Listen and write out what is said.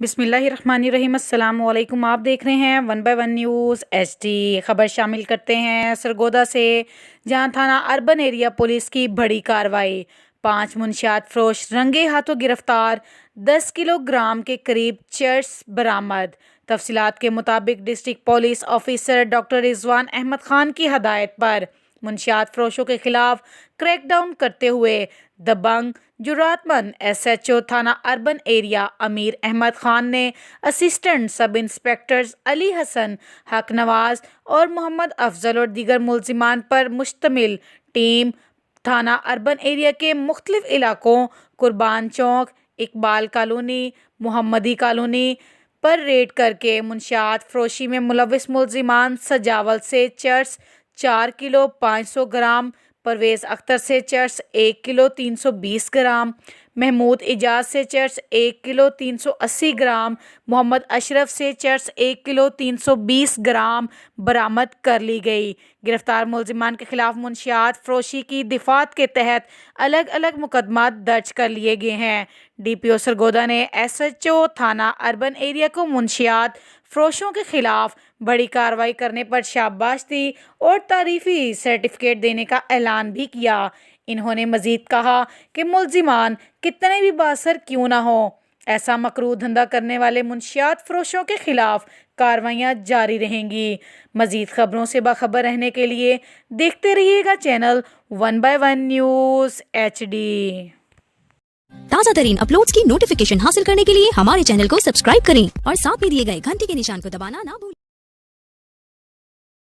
बिस्मिल्लाहिर्रहमानिर्रहीम। अस्सलाम वालेकुम। आप देख रहे हैं 1 बाय 1 न्यूज़ HD। खबर शामिल करते हैं सरगोदा से, जहां थाना अर्बन एरिया पुलिस की बड़ी कार्रवाई। 5 मुनशियात फरोश रंगे हाथों गिरफ्तार। 10 किलोग्राम के करीब चर्स बरामद। तफसीलात के मुताबिक district police officer doctor Rizwan Ahmed Khan की हदायत पर मुनशियात फरोशों के खिलाफ क्रैकडाउन करते हुए दबंग जुर्रातमंद SHO थाना अर्बन एरिया अमीर अहमद खान ने assistant sub inspectors Ali Hasan, हक नवाज और मोहम्मद अफजल और दीगर मुलजिमान पर मुश्तमिल टीम थाना अर्बन एरिया के मुख्तलिफ इलाकों कुर्बान चौक, इकबाल कॉलोनी, मोहम्मदी कॉलोनी पर रेड करके मुनशियात फरोशी में मुलविस मुलजिमान सजावल से चर्स 4 किलो 500 ग्राम, परवेज़ अख्तर से चर्स 1 किलो 320 ग्राम, महमूद इजाज से चर्स 1 किलो 380 ग्राम, मोहम्मद अशरफ से चर्स 1 किलो 320 ग्राम बरामद कर ली गई। गिरफ्तार मुलजिमान के खिलाफ मुनशियात फरोशी की दिफात के तहत अलग अलग मुकदमात दर्ज कर लिए गए हैं। DPO सरगोदा ने SHO थाना अर्बन एरिया को मुनशियात फरोशों के खिलाफ बड़ी कार्रवाई करने पर शाबाश दी और तारीफी सर्टिफिकेट देने का ऐलान भी किया। इन्होंने मजीद कहा कि मुलजिमान कितने भी बासर क्यों ना हो, ऐसा मकरूह धंधा करने वाले मुनशियात फरोशों के खिलाफ कार्रवाइयाँ जारी रहेंगी। मजीद खबरों से बाखबर रहने के लिए देखते रहिएगा चैनल 1 बाय 1 न्यूज़ HD। ताज़ा तरीन अपलोड्स की नोटिफिकेशन हासिल करने के लिए हमारे चैनल को सब्सक्राइब करें और साथ में दिए गए घंटी के निशान को दबाना ना भूलें।